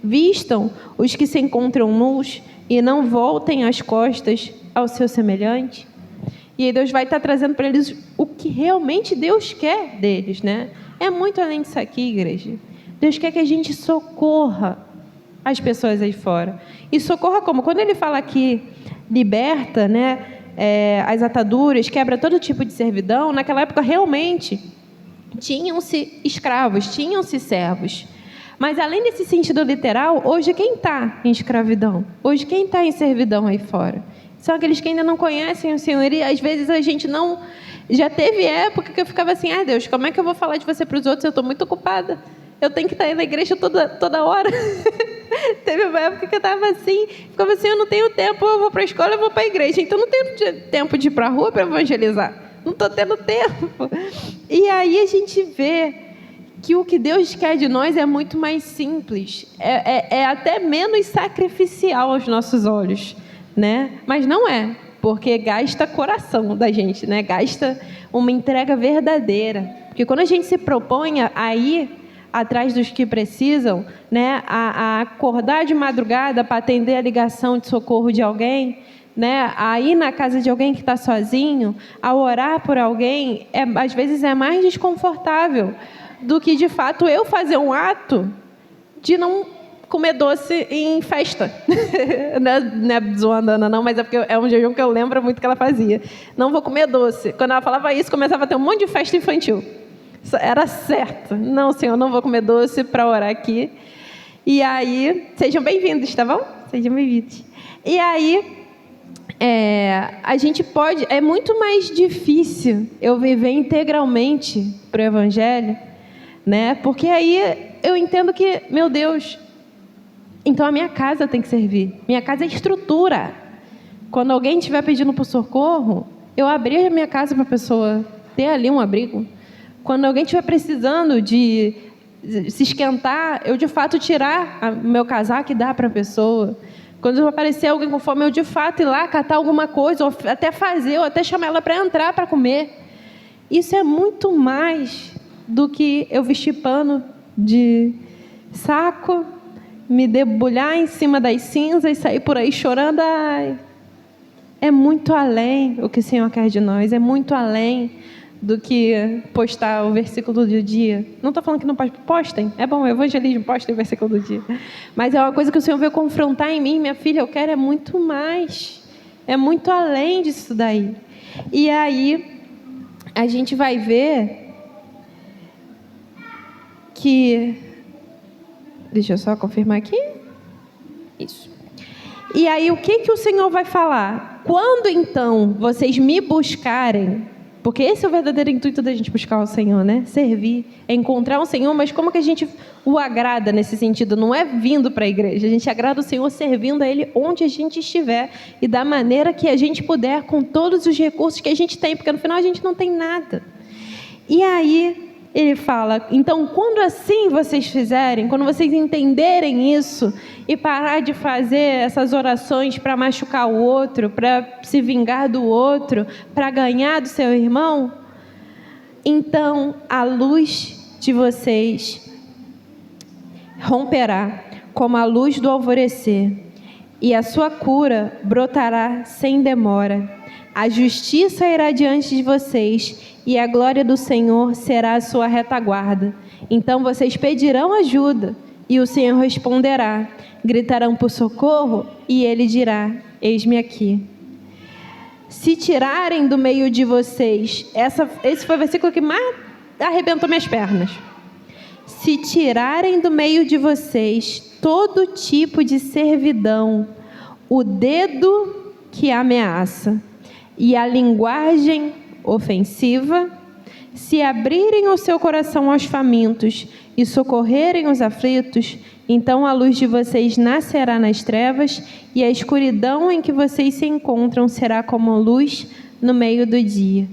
vistam os que se encontram nus e não voltem as costas ao seu semelhante? E aí Deus vai estar trazendo para eles o que realmente Deus quer deles, né? É muito além disso aqui, igreja. Deus quer que a gente socorra as pessoas aí fora. E socorra como? Quando ele fala aqui, liberta, né, as ataduras, quebra todo tipo de servidão, naquela época realmente tinham-se escravos, tinham-se servos. Mas além desse sentido literal, hoje quem está em escravidão? Hoje quem está em servidão aí fora? São aqueles que ainda não conhecem o Senhor. E às vezes a gente não... Já teve época que eu ficava assim: ah, Deus, como é que eu vou falar de você para os outros? Eu estou muito ocupada. Eu tenho que estar aí na igreja toda hora. Teve uma época que eu estava assim, ficava assim: eu não tenho tempo, eu vou para a escola, eu vou para a igreja. Então não tenho tempo de ir para a rua para evangelizar. Não estou tendo tempo. E aí a gente vê que o que Deus quer de nós é muito mais simples. É até menos sacrificial aos nossos olhos, né? Mas não é, porque gasta coração da gente, né? Gasta uma entrega verdadeira. Porque quando a gente se propõe a ir atrás dos que precisam, né? A acordar de madrugada para atender a ligação de socorro de alguém, né? A ir na casa de alguém que está sozinho, a orar por alguém, às vezes é mais desconfortável do que, de fato, eu fazer um ato de não comer doce em festa. Não é zoando a Ana, não, mas é porque é um jejum que eu lembro muito que ela fazia. Não vou comer doce. Quando ela falava isso, começava a ter um monte de festa infantil. Era certo. Não, Senhor, não vou comer doce para orar aqui. E aí, sejam bem-vindos, tá bom? Sejam bem-vindos. E aí, a gente pode... É muito mais difícil eu viver integralmente para o Evangelho, né? Porque aí eu entendo que, meu Deus, então a minha casa tem que servir. Minha casa é estrutura. Quando alguém estiver pedindo por socorro, eu abrir a minha casa para a pessoa ter ali um abrigo. Quando alguém estiver precisando de se esquentar, eu de fato tirar o meu casaco e dar para a pessoa. Quando aparecer alguém com fome, eu de fato ir lá catar alguma coisa, ou até fazer, ou até chamar ela para entrar para comer. Isso é muito mais do que eu vestir pano de saco, me debulhar em cima das cinzas e sair por aí chorando. Ai, é muito além o que o Senhor quer de nós, é muito além do que postar o versículo do dia. Não estou falando que não postem, é bom, evangelismo, postem o versículo do dia. Mas é uma coisa que o Senhor veio confrontar em mim, minha filha, eu quero é muito mais, é muito além disso daí. E aí, a gente vai ver que... Deixa eu só confirmar aqui. Isso. E aí, o que o Senhor vai falar? Quando, então, vocês me buscarem... Porque esse é o verdadeiro intuito da gente buscar o Senhor, né? Servir, encontrar o Senhor, mas como que a gente o agrada nesse sentido? Não é vindo para a igreja, a gente agrada o Senhor servindo a Ele onde a gente estiver e da maneira que a gente puder, com todos os recursos que a gente tem, porque no final a gente não tem nada. E aí ele fala, então quando assim vocês fizerem, quando vocês entenderem isso e parar de fazer essas orações para machucar o outro, para se vingar do outro, para ganhar do seu irmão, então a luz de vocês romperá como a luz do alvorecer e a sua cura brotará sem demora. A justiça irá diante de vocês e a glória do Senhor será a sua retaguarda. Então vocês pedirão ajuda e o Senhor responderá. Gritarão por socorro e Ele dirá, eis-me aqui. Se tirarem do meio de vocês... Esse foi o versículo que mais arrebentou minhas pernas. Se tirarem do meio de vocês todo tipo de servidão, o dedo que ameaça e a linguagem ofensiva, se abrirem o seu coração aos famintos e socorrerem os aflitos, então a luz de vocês nascerá nas trevas e a escuridão em que vocês se encontram será como luz no meio do dia.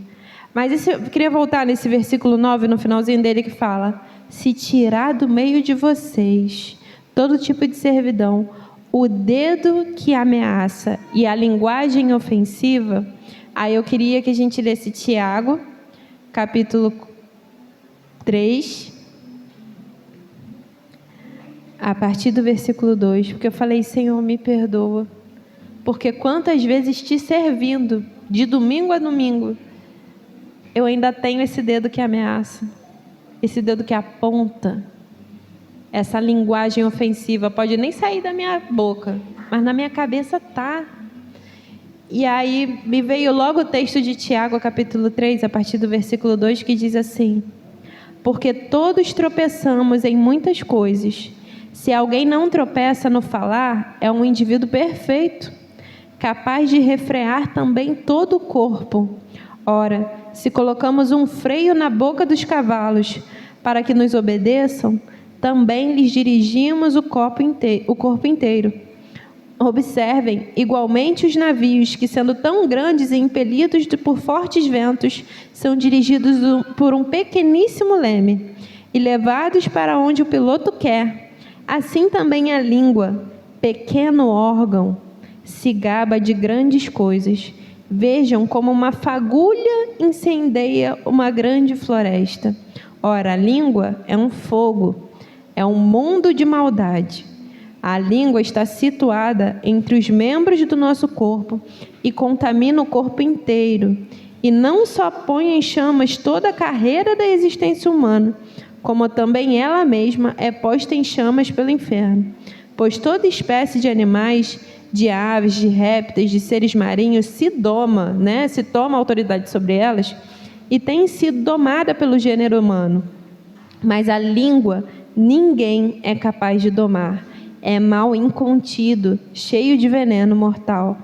Mas eu queria voltar nesse versículo 9, no finalzinho dele, que fala: se tirar do meio de vocês todo tipo de servidão, o dedo que ameaça e a linguagem ofensiva. Aí eu queria que a gente lesse Tiago, capítulo 3, a partir do versículo 2, porque eu falei, Senhor, me perdoa, porque quantas vezes te servindo, de domingo a domingo, eu ainda tenho esse dedo que ameaça, esse dedo que aponta, essa linguagem ofensiva, pode nem sair da minha boca, mas na minha cabeça tá. E aí me veio logo o texto de Tiago, capítulo 3, a partir do versículo 2, que diz assim: porque todos tropeçamos em muitas coisas. Se alguém não tropeça no falar, é um indivíduo perfeito, capaz de refrear também todo o corpo. Ora, se colocamos um freio na boca dos cavalos para que nos obedeçam, também lhes dirigimos o corpo inteiro. Observem, igualmente, os navios que, sendo tão grandes e impelidos por fortes ventos, são dirigidos por um pequeníssimo leme e levados para onde o piloto quer. Assim também a língua, pequeno órgão, se gaba de grandes coisas. Vejam como uma fagulha incendeia uma grande floresta. Ora, a língua é um fogo, É um mundo de maldade. A língua está situada entre os membros do nosso corpo e contamina o corpo inteiro. E não só põe em chamas toda a carreira da existência humana, como também ela mesma é posta em chamas pelo inferno. Pois toda espécie de animais, de aves, de répteis, de seres marinhos se doma, se toma autoridade sobre elas e tem sido domada pelo gênero humano. Mas a língua ninguém é capaz de domar. É mal incontido, cheio de veneno mortal.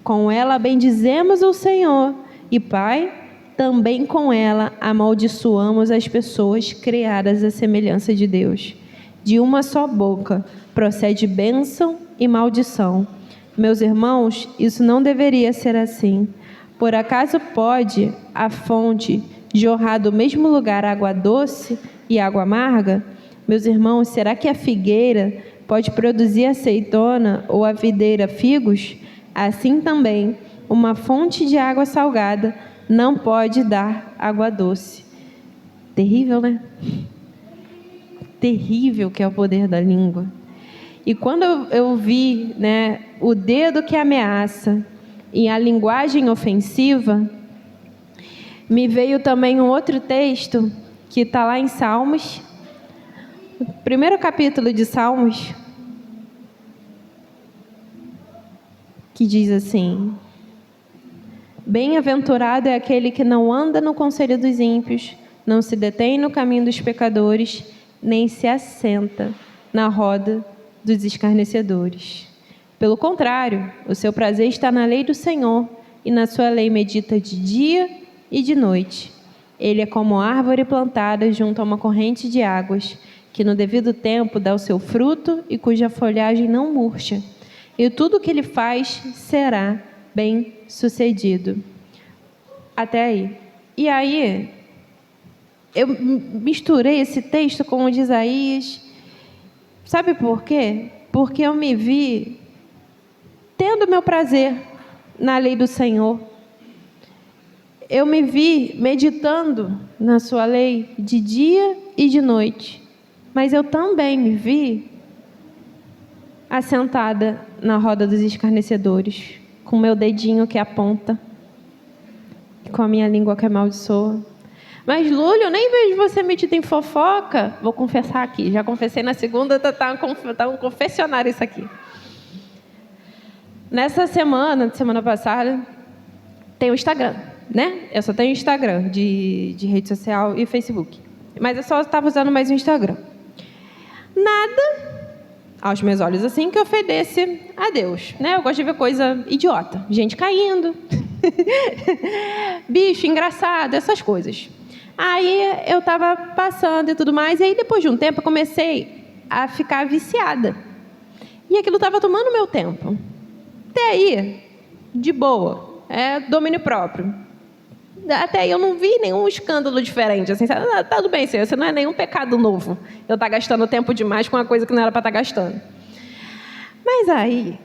Com ela bendizemos o Senhor e Pai, também com ela amaldiçoamos as pessoas criadas à semelhança de Deus. De uma só boca procede bênção e maldição. Meus irmãos, isso não deveria ser assim. Por acaso pode a fonte jorrar do mesmo lugar água doce e água amarga? Meus irmãos, será que a figueira pode produzir azeitona ou a videira figos? Assim também, uma fonte de água salgada não pode dar água doce. Terrível, né? Terrível que é o poder da língua. E quando eu vi, o dedo que ameaça e a linguagem ofensiva, me veio também um outro texto que está lá em Salmos, o primeiro capítulo de Salmos, que diz assim: bem-aventurado é aquele que não anda no conselho dos ímpios, não se detém no caminho dos pecadores, nem se assenta na roda dos escarnecedores. Pelo contrário, o seu prazer está na lei do Senhor, e na sua lei medita de dia e de noite. Ele é como árvore plantada junto a uma corrente de águas, que no devido tempo dá o seu fruto e cuja folhagem não murcha. E tudo o que ele faz será bem sucedido. Até aí. E aí, eu misturei esse texto com o de Isaías. Sabe por quê? Porque eu me vi tendo meu prazer na lei do Senhor. Eu me vi meditando na sua lei de dia e de noite. Mas eu também me vi assentada na roda dos escarnecedores, com meu dedinho que aponta, com a minha língua que amaldiçoa. Mas, Lúlio, eu nem vejo você metido em fofoca. Vou confessar aqui, já confessei na segunda, tá um confessionário isso aqui. Nessa semana passada, tem o Instagram, Eu só tenho Instagram de rede social e Facebook. Mas eu só estava usando mais o Instagram. Nada, aos meus olhos assim, que ofendesse a Deus, Eu gosto de ver coisa idiota, gente caindo, bicho engraçado, essas coisas. Aí eu estava passando e tudo mais, e aí depois de um tempo eu comecei a ficar viciada. E aquilo estava tomando meu tempo. Até aí, de boa, domínio próprio. Até aí eu não vi nenhum escândalo diferente. Assim, tá tudo bem, Senhor, isso não é nenhum pecado novo. Eu estar gastando tempo demais com uma coisa que não era para estar gastando. Mas aí,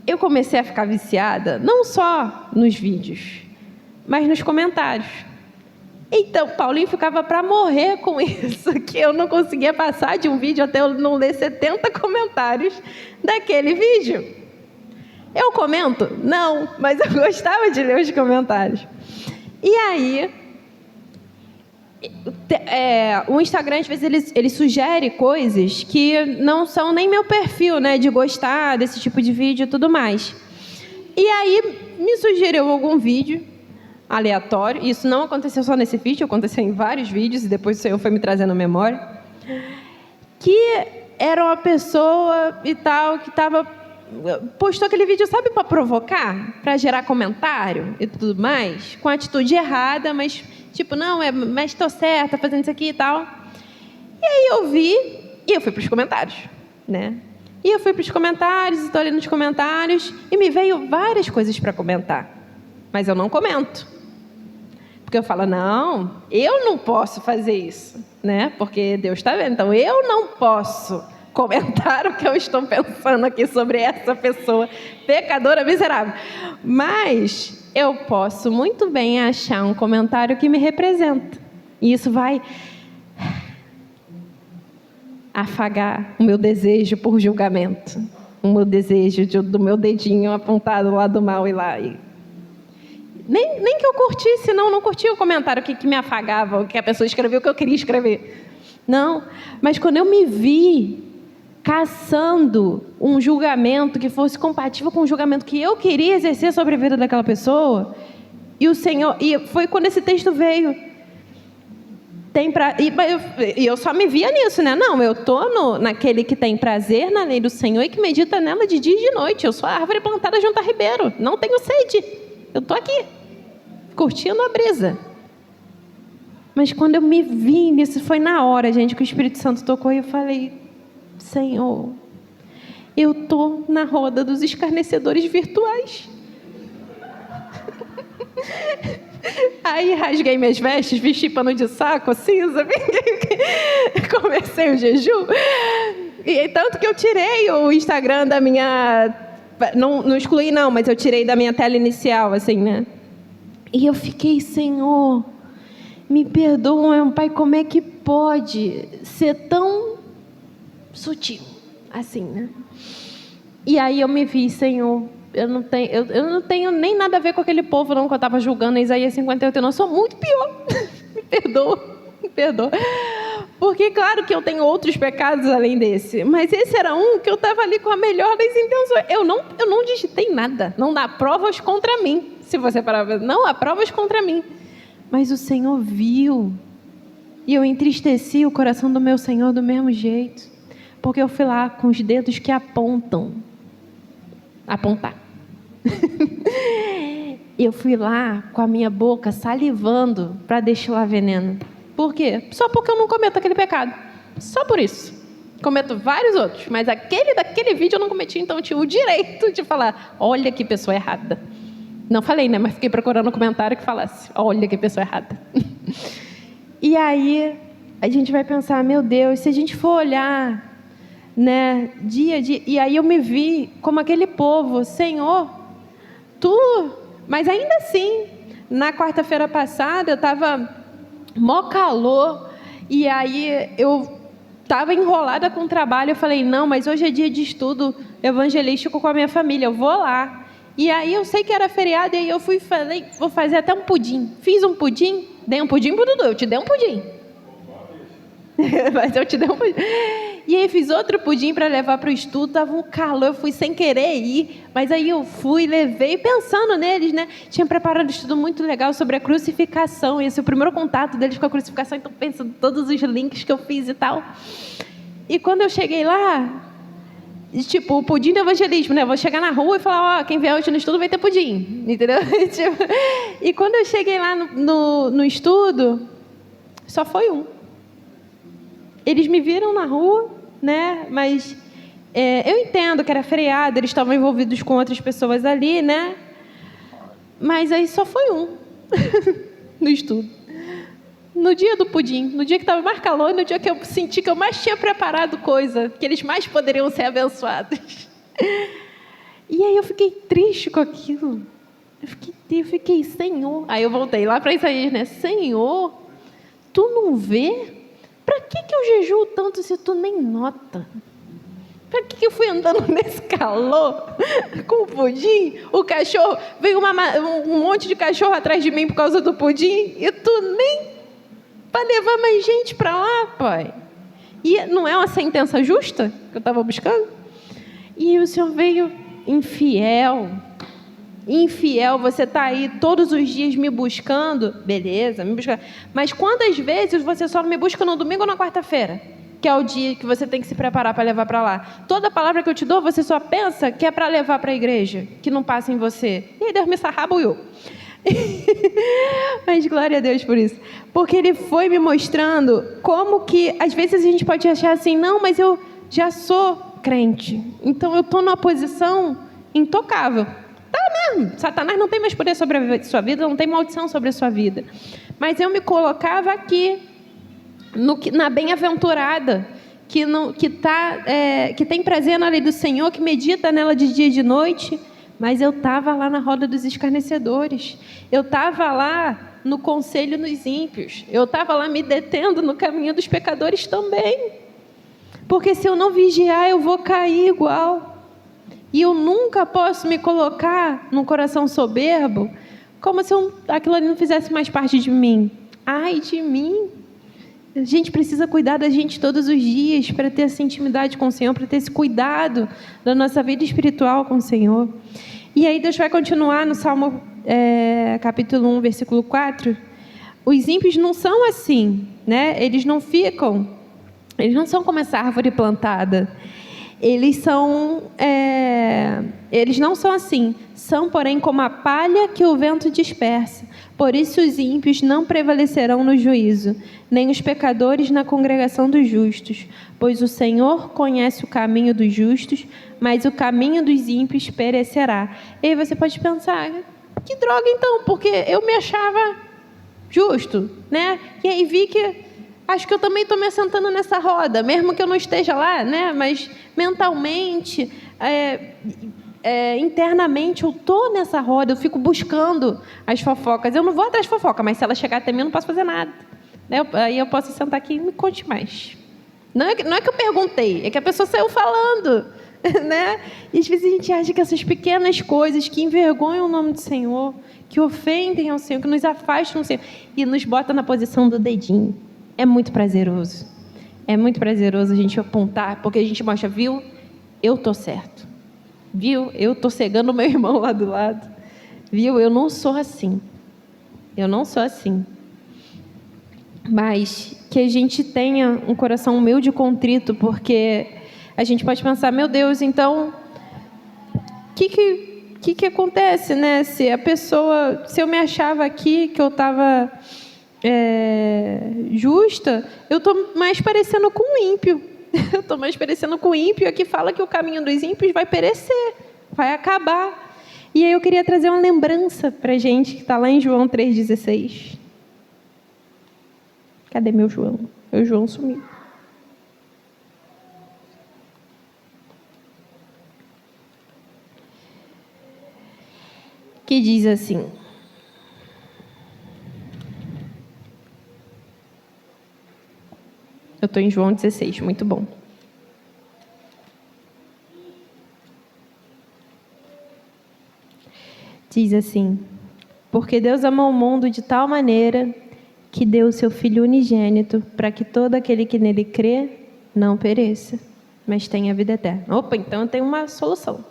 eu comecei a ficar viciada, não só nos vídeos, mas nos comentários. Então, Paulinho ficava para morrer com isso, que eu não conseguia passar de um vídeo até eu não ler 70 comentários daquele vídeo. Eu comento? Não, mas eu gostava de ler os comentários. E aí, o Instagram, às vezes, ele sugere coisas que não são nem meu perfil, de gostar desse tipo de vídeo e tudo mais. E aí, me sugeriu algum vídeo aleatório. Isso não aconteceu só nesse vídeo, aconteceu em vários vídeos, e depois o Senhor foi me trazendo à memória. Que era uma pessoa e tal, que postou aquele vídeo, sabe, para provocar, para gerar comentário e tudo mais, com atitude errada, mas tipo, não, mas estou certa fazendo isso aqui e tal. E aí eu vi, e eu fui para os comentários, E eu fui para os comentários, estou ali nos comentários, e me veio várias coisas para comentar, mas eu não comento. Porque eu falo, não, eu não posso fazer isso, Porque Deus está vendo, então eu não posso comentar o que eu estou pensando aqui sobre essa pessoa pecadora miserável. Mas eu posso muito bem achar um comentário que me representa. E isso vai afagar o meu desejo por julgamento, o meu desejo do meu dedinho apontado lá do mal e lá. Nem que eu curtisse, não curti o comentário que me afagava, que a pessoa escreveu o que eu queria escrever. Não, mas quando eu me vi caçando um julgamento que fosse compatível com o julgamento que eu queria exercer sobre a vida daquela pessoa, e foi quando esse texto veio. E eu só me via nisso, né? Não, eu estou naquele que tem prazer na lei do Senhor e que medita nela de dia e de noite. Eu sou a árvore plantada junto a ribeiro, não tenho sede. Eu estou aqui, curtindo a brisa. Mas quando eu me vi nisso, foi na hora, gente, que o Espírito Santo tocou e eu falei: Senhor, eu estou na roda dos escarnecedores virtuais. Aí rasguei minhas vestes, vesti pano de saco, cinza, comecei o jejum. E tanto que eu tirei o Instagram da minha... Não excluí não, mas eu tirei da minha tela inicial, assim, né? E eu fiquei: Senhor, me perdoa, meu Pai, como é que pode ser tão sutil, assim, né? E aí eu me vi: Senhor, eu não tenho nem nada a ver com aquele povo não que eu estava julgando em Isaías 58, eu não sou muito pior. Me perdoa. Porque claro que eu tenho outros pecados além desse, mas esse era um que eu estava ali com a melhor das intenções. Eu não digitei nada, não dá provas contra mim, se você parar para ver, não há provas contra mim. Mas o Senhor viu, e eu entristeci o coração do meu Senhor do mesmo jeito, porque eu fui lá com os dedos que apontar. Eu fui lá com a minha boca salivando para destilar veneno. Por quê? Só porque eu não cometo aquele pecado. Só por isso. Cometo vários outros, mas daquele vídeo eu não cometi, então eu tinha o direito de falar: olha que pessoa errada. Não falei, né? Mas fiquei procurando um comentário que falasse: olha que pessoa errada. E aí a gente vai pensar: meu Deus, se a gente for olhar, né, dia a dia, e aí eu me vi como aquele povo: Senhor, mas ainda assim, na quarta-feira passada eu estava mó calor, e aí eu estava enrolada com o trabalho. Eu falei: não, mas hoje é dia de estudo evangelístico com a minha família, eu vou lá. E aí eu sei que era feriado, e aí eu falei: vou fazer até um pudim. Fiz um pudim, dei um pudim pro Dudu, eu te dei um pudim. Mas eu te dei um pudim. E aí fiz outro pudim para levar para o estudo, estava um calor, eu fui sem querer ir, mas aí eu fui, levei, pensando neles, né? Tinha preparado um estudo muito legal sobre a crucificação, esse é o primeiro contato deles com a crucificação, então pensando em todos os links que eu fiz e tal. E quando eu cheguei lá, tipo, o pudim do evangelismo, né? Eu vou chegar na rua e falar: ó, quem vier hoje no estudo vai ter pudim, entendeu? E quando eu cheguei lá no estudo, só foi um. Eles me viram na rua, né? Mas eu entendo que era feriado, eles estavam envolvidos com outras pessoas ali, né? Mas aí só foi um no estudo. No dia do pudim, no dia que estava mais calor, no dia que eu senti que eu mais tinha preparado coisa, que eles mais poderiam ser abençoados. E aí eu fiquei triste com aquilo. Eu fiquei: Senhor. Aí eu voltei lá para Isaías, né? Senhor, tu não vê? Para que eu jejuo tanto se tu nem nota? Para que eu fui andando nesse calor com o pudim? O cachorro, veio um monte de cachorro atrás de mim por causa do pudim, e tu nem para levar mais gente para lá, Pai. E não é uma sentença justa que eu estava buscando? E o Senhor veio: infiel, você está aí todos os dias me buscando, beleza, me buscando, mas quantas vezes você só me busca no domingo ou na quarta-feira, que é o dia que você tem que se preparar para levar para lá? Toda palavra que eu te dou, você só pensa que é para levar para a igreja, que não passa em você. E aí Deus me sarrabuiu. Mas glória a Deus por isso, porque Ele foi me mostrando como que às vezes a gente pode achar assim: não, mas eu já sou crente, então eu estou numa posição intocável. Tá mesmo, Satanás não tem mais poder sobre a sua vida, não tem maldição sobre a sua vida. Mas eu me colocava aqui, na bem-aventurada, que tem prazer na lei do Senhor, que medita nela de dia e de noite. Mas eu estava lá na roda dos escarnecedores, eu estava lá no conselho dos ímpios, eu estava lá me detendo no caminho dos pecadores também. Porque se eu não vigiar, eu vou cair igual. E eu nunca posso me colocar num coração soberbo, como se aquilo ali não fizesse mais parte de mim. Ai de mim! A gente precisa cuidar da gente todos os dias para ter essa intimidade com o Senhor, para ter esse cuidado da nossa vida espiritual com o Senhor. E aí Deus vai continuar no Salmo capítulo 1, versículo 4. Os ímpios não são assim, né? Eles não são como essa árvore plantada. Eles não são assim. São, porém, como a palha que o vento dispersa. Por isso os ímpios não prevalecerão no juízo, nem os pecadores na congregação dos justos. Pois o Senhor conhece o caminho dos justos, mas o caminho dos ímpios perecerá. E aí você pode pensar, que droga então, porque eu me achava justo, né? E aí vi que acho que eu também estou me assentando nessa roda, mesmo que eu não esteja lá, né? Mas mentalmente, internamente, eu estou nessa roda, eu fico buscando as fofocas. Eu não vou atrás de fofoca, mas se ela chegar até mim, eu não posso fazer nada. Né? Aí eu posso sentar aqui e me conte mais. Não é que eu perguntei, é que a pessoa saiu falando. Né? E às vezes a gente acha que essas pequenas coisas que envergonham o nome do Senhor, que ofendem ao Senhor, que nos afastam do Senhor e nos botam na posição do dedinho. É muito prazeroso. É muito prazeroso a gente apontar, porque a gente mostra, viu? Eu estou certo. Viu? Eu estou cegando o meu irmão lá do lado. Viu? Eu não sou assim. Eu não sou assim. Mas que a gente tenha um coração humilde e contrito, porque a gente pode pensar, meu Deus, então, o que acontece, né? Se eu me achava aqui que eu estava justa, eu estou mais parecendo com um ímpio. Eu estou mais parecendo com o ímpio. Aqui fala que o caminho dos ímpios vai perecer, vai acabar. E aí eu queria trazer uma lembrança para a gente, que está lá em João 3,16. Cadê meu João? Meu João sumiu. Que diz assim: eu estou em João 16, muito bom. Diz assim: porque Deus amou o mundo de tal maneira que deu o seu Filho unigênito, para que todo aquele que nele crê não pereça, mas tenha vida eterna. Opa, então eu tenho uma solução.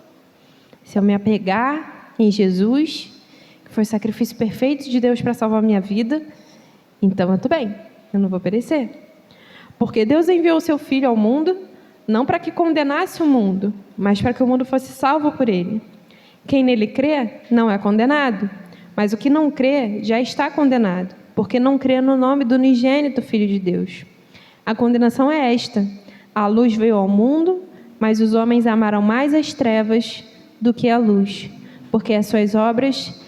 Se eu me apegar em Jesus, que foi o sacrifício perfeito de Deus para salvar a minha vida, então eu estou bem, eu não vou perecer. Porque Deus enviou o seu Filho ao mundo, não para que condenasse o mundo, mas para que o mundo fosse salvo por ele. Quem nele crê não é condenado, mas o que não crê já está condenado, porque não crê no nome do unigênito Filho de Deus. A condenação é esta: a luz veio ao mundo, mas os homens amaram mais as trevas do que a luz, porque as suas obras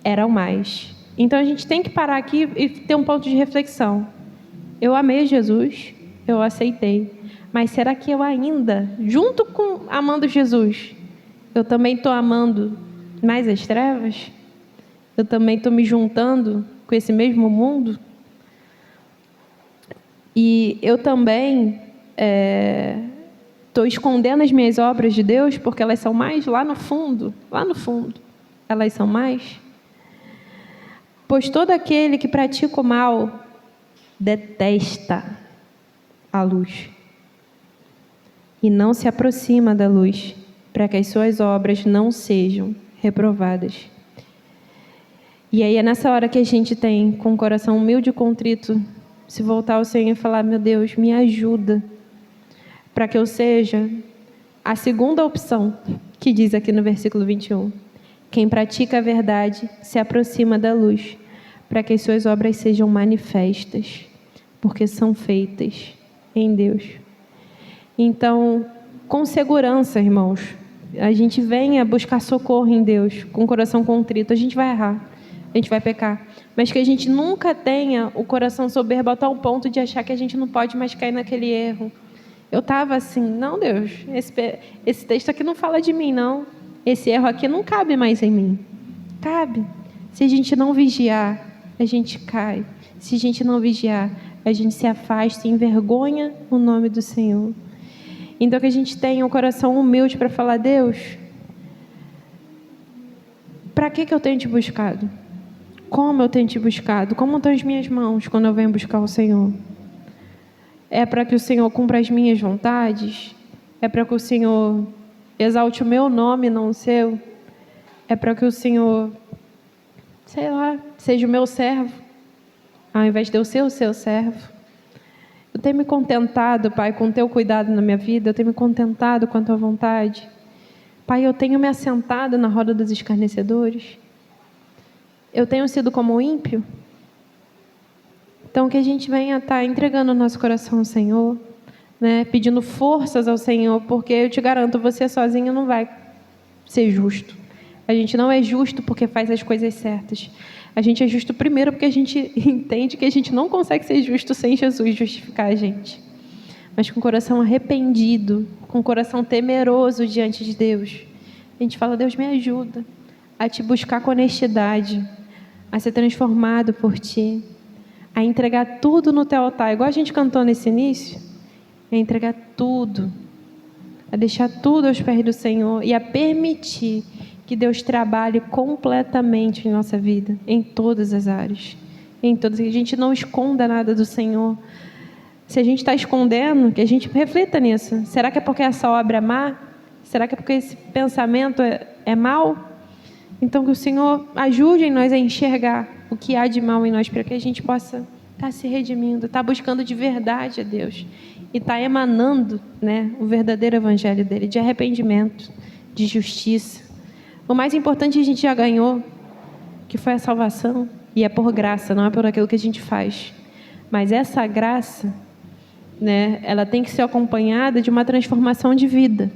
eram mais. Então a gente tem que parar aqui e ter um ponto de reflexão. Eu amei Jesus, eu aceitei, mas será que eu ainda, junto com amando Jesus, eu também estou amando mais as trevas? Eu também estou me juntando com esse mesmo mundo? E eu também estou escondendo as minhas obras de Deus porque elas são mais lá no fundo, elas são mais? Pois todo aquele que pratica o mal detesta a luz e não se aproxima da luz, para que as suas obras não sejam reprovadas. E aí é nessa hora que a gente tem, com o coração humilde e contrito, se voltar ao Senhor e falar: meu Deus, me ajuda, para que eu seja a segunda opção, que diz aqui no versículo 21. Quem pratica a verdade se aproxima da luz, para que as suas obras sejam manifestas, porque são feitas em Deus. Então, com segurança, irmãos, a gente venha buscar socorro em Deus, com o coração contrito. A gente vai errar, a gente vai pecar, mas que a gente nunca tenha o coração soberbo a tal ponto de achar que a gente não pode mais cair naquele erro. Eu estava assim, não, Deus, esse texto aqui não fala de mim, não. Esse erro aqui não cabe mais em mim. Cabe. Se a gente não vigiar, a gente cai. Se a gente não vigiar, a gente se afasta e envergonha o nome do Senhor. Então que a gente tenha um coração humilde para falar: Deus, para que eu tenho te buscado? Como eu tenho te buscado? Como estão as minhas mãos quando eu venho buscar o Senhor? É para que o Senhor cumpra as minhas vontades? É para que o Senhor exalte o meu nome, não o seu? É para que o Senhor, sei lá, seja o meu servo, ao invés de eu ser o seu servo? Eu tenho me contentado, Pai, com o teu cuidado na minha vida. Eu tenho me contentado com a tua vontade. Pai, eu tenho me assentado na roda dos escarnecedores. Eu tenho sido como o ímpio. Então, que a gente venha estar entregando o nosso coração ao Senhor, né? Pedindo forças ao Senhor, porque eu te garanto, você sozinho não vai ser justo. A gente não é justo porque faz as coisas certas. A gente é justo primeiro porque a gente entende que a gente não consegue ser justo sem Jesus justificar a gente. Mas com o coração arrependido, com o coração temeroso diante de Deus, a gente fala: Deus, me ajuda a te buscar com honestidade, a ser transformado por ti, a entregar tudo no teu altar, igual a gente cantou nesse início, a entregar tudo, a deixar tudo aos pés do Senhor e a permitir que Deus trabalhe completamente em nossa vida, em todas as áreas, em todas. Que a gente não esconda nada do Senhor. Se a gente está escondendo, que a gente reflita nisso. Será que é porque essa obra é má? Será que é porque esse pensamento é mau? Então que o Senhor ajude em nós a enxergar o que há de mal em nós, para que a gente possa estar se redimindo, estar buscando de verdade a Deus e estar emanando, né, o verdadeiro evangelho dele, de arrependimento, de justiça. O mais importante a gente já ganhou, que foi a salvação, e é por graça, não é por aquilo que a gente faz. Mas essa graça, né, ela tem que ser acompanhada de uma transformação de vida.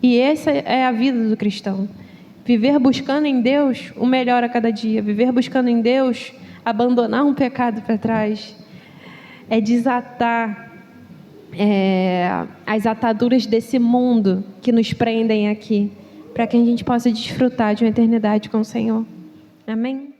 E essa é a vida do cristão. Viver buscando em Deus o melhor a cada dia. Viver buscando em Deus, abandonar um pecado para trás. É desatar as ataduras desse mundo que nos prendem aqui, para que a gente possa desfrutar de uma eternidade com o Senhor. Amém?